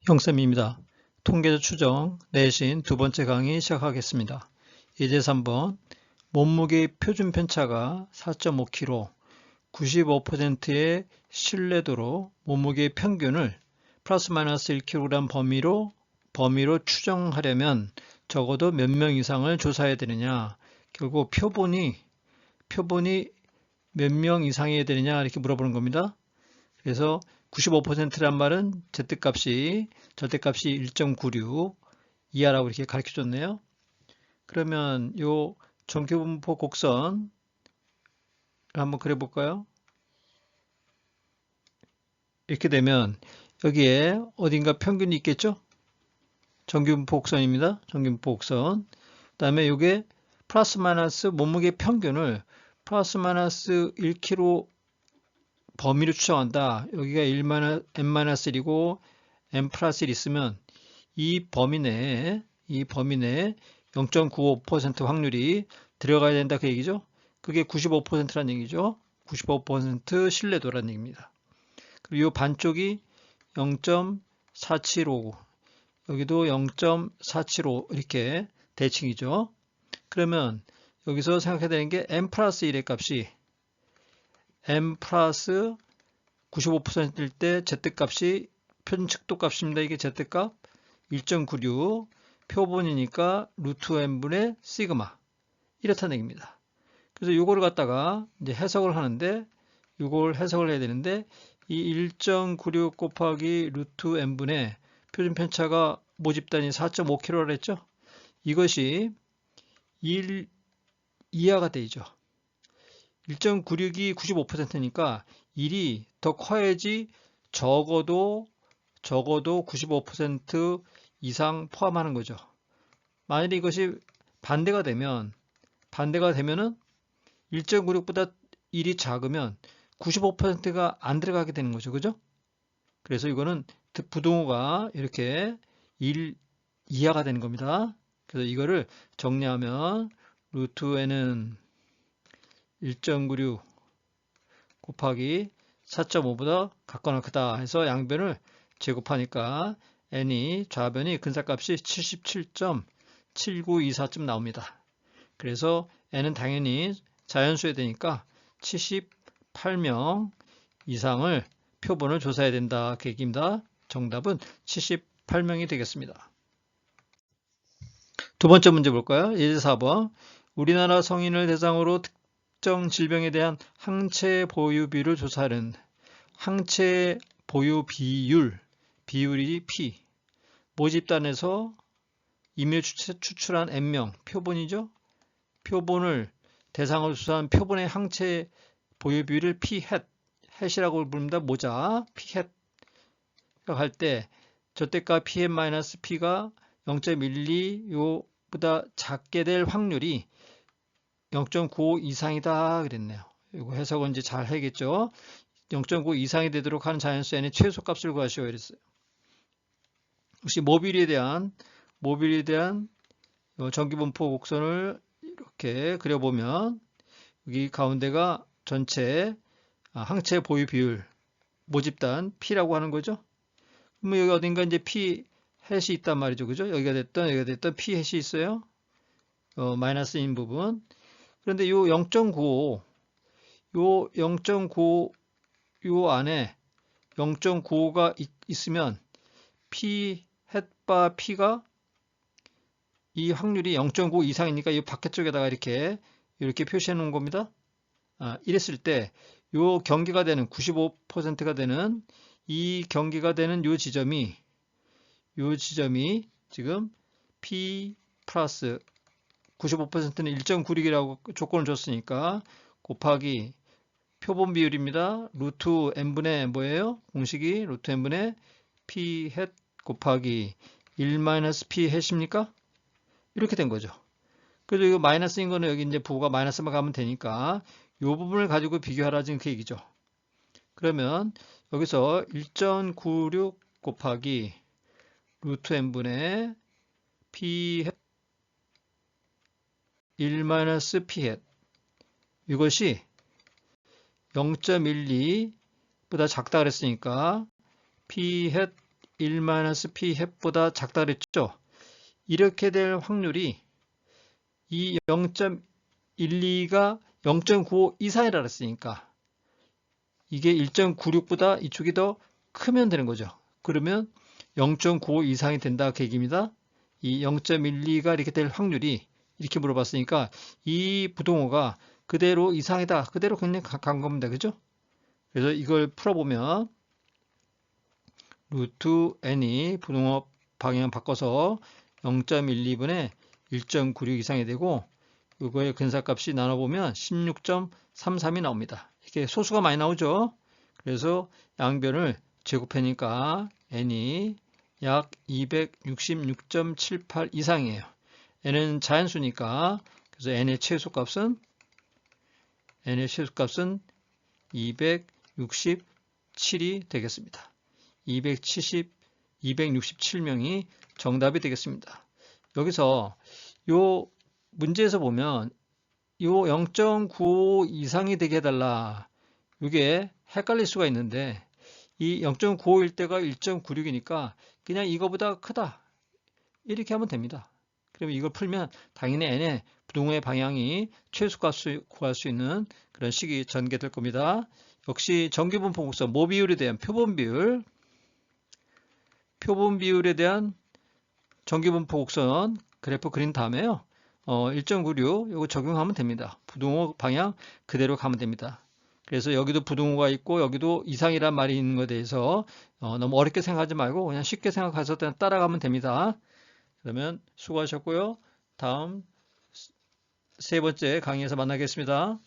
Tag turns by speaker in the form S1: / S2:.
S1: 형쌤입니다. 통계적 추정 내신 두 번째 강의 시작하겠습니다. 예제 3번 몸무게 표준 편차가 4.5kg, 95%의 신뢰도로 몸무게 평균을 플러스 마이너스 1kg 범위로 추정하려면 적어도 몇 명 이상을 조사해야 되느냐. 결국 표본이 몇 명 이상이어야 되느냐 이렇게 물어보는 겁니다. 그래서 95%란 말은 절대값이 1.96 이하라고 이렇게 가르쳐 줬네요. 그러면 요 정규분포 곡선을 한번 그려볼까요? 이렇게 되면 여기에 어딘가 평균이 있겠죠? 정규분포 곡선입니다. 정규분포 곡선. 그 다음에 이게 플러스 마이너스 몸무게 평균을 플러스 마이너스 1kg 범위로 추정한다. 여기가 n-1이고 n 플러스 1 있으면 이 범위 내에 0.95% 확률이 들어가야 된다 그 얘기죠. 그게 95%라는 얘기죠. 95% 신뢰도라는 얘기입니다. 그리고 이 반쪽이 0.475 여기도 0.475 이렇게 대칭이죠. 그러면 여기서 생각해야 되는 게 n 플러스 1의 값이 n 플러스 95%일 때 z값이 표준 측도 값입니다. 이게 z값 1.96 표본이니까 루트 n분의 시그마 이렇다는 얘기입니다. 그래서 이거를 갖다가 이제 해석을 하는데 이걸 해석을 해야 되는데 이 1.96 곱하기 루트 n분의 표준 편차가 모집단이 4.5kg라 했죠. 이것이 1 이하가 되죠. 1.96이 95%니까 1이 더 커야지 적어도 95% 이상 포함하는 거죠. 만약에 이것이 반대가 되면은 1.96보다 1이 작으면 95%가 안 들어가게 되는 거죠. 그죠? 그래서 이거는 부등호가 이렇게 1 이하가 되는 겁니다. 그래서 이거를 정리하면 루트 n은 1.96 곱하기 4.5보다 같거나 크다 해서 양변을 제곱하니까 n이 좌변이 근사값이 77.7924쯤 나옵니다. 그래서 n은 당연히 자연수에 되니까 78명 이상을 표본을 조사해야 된다 그 얘기입니다. 정답은 78명이 되겠습니다. 두 번째 문제 볼까요? 예제 4번 우리나라 성인을 대상으로 특정 질병에 대한 항체 보유비율을 조사하는 항체 보유 비율이 P 모집단에서 이미 추출한 N명 표본이죠. 표본을 대상으로 조사한 표본의 항체 보유 비율을 P 햇이라고 부릅니다. 모자 P 햇 할 때 저때가 Pn-P가 0.12 요보다 작게 될 확률이 0.95 이상이다 그랬네요. 이거 해석은 이제 잘 해야겠죠. 0.95 이상이 되도록 하는 자연수 n의 최소값을 구하시오 이랬어요. 혹시 모듈에 대한 정규분포 곡선을 이렇게 그려보면 여기 가운데가 전체 항체 보유 비율 모집단 P라고 하는 거죠. 그러면 여기 어딘가 이제 P 햇이 있단 말이죠. 그죠? 여기가 됐던 P 햇이 있어요. 마이너스인 부분. 그런데 요 0.95, 요 안에 0.95가 있으면 P 햇바 P가 이 확률이 0.95 이상이니까 이 바깥쪽에다가 이렇게 표시해 놓은 겁니다. 이랬을 때 요 경계가 되는 95%가 되는 이 경계가 되는 요 지점이 지금 P 플러스 95%는 1.96이라고 조건을 줬으니까 곱하기 표본 비율입니다. 루트 n분의 뭐예요? 공식이 루트 n분의 P 햇 곱하기 1-P 햇입니까? 이렇게 된 거죠. 그래서 이거 마이너스인 거는 여기 이제 부호가 마이너스만 가면 되니까 이 부분을 가지고 비교하라 지금 그 얘기죠. 그러면 여기서 1.96 곱하기 루트 n분의 P 햇 1-P 햇 이것이 0.12보다 작다 그랬으니까 P 햇 1-p 헵보다 작다 그랬죠? 이렇게 될 확률이 이 0.12가 0.95 이상이라 그랬으니까 이게 1.96보다 이쪽이 더 크면 되는 거죠. 그러면 0.95 이상이 된다 그 얘기입니다. 이 0.12가 이렇게 될 확률이 이렇게 물어봤으니까 이 부동호가 그대로 이상이다. 그대로 그냥 간 겁니다. 그죠? 그래서 이걸 풀어보면 루트 n이 부동호 방향 바꿔서 0.12분의 1.96 이상이 되고 이거의 근사값이 나눠보면 16.33이 나옵니다. 이렇게 소수가 많이 나오죠. 그래서 양변을 제곱하니까 n이 약 266.78 이상이에요. n은 자연수니까 그래서 n의 최소값은 267이 되겠습니다. 267명이 정답이 되겠습니다. 여기서 요 문제에서 보면 요 0.95 이상이 되게 해달라. 이게 헷갈릴 수가 있는데 이 0.95일 때가 1.96이니까 그냥 이거보다 크다. 이렇게 하면 됩니다. 그러면 이걸 풀면 당연히 n의 부동호의 방향이 최소값을 구할 수 있는 그런 식이 전개될 겁니다. 역시 정규분 포곡선 모 비율에 대한 표본 비율에 대한 정규분 포곡선 그래프 그린 다음에요. 1.96 이거 적용하면 됩니다. 부동호 방향 그대로 가면 됩니다. 그래서 여기도 부동호가 있고 여기도 이상이란 말이 있는 것에 대해서 너무 어렵게 생각하지 말고 그냥 쉽게 생각해서 따라가면 됩니다. 그러면 수고하셨고요. 다음 세 번째 강의에서 만나겠습니다.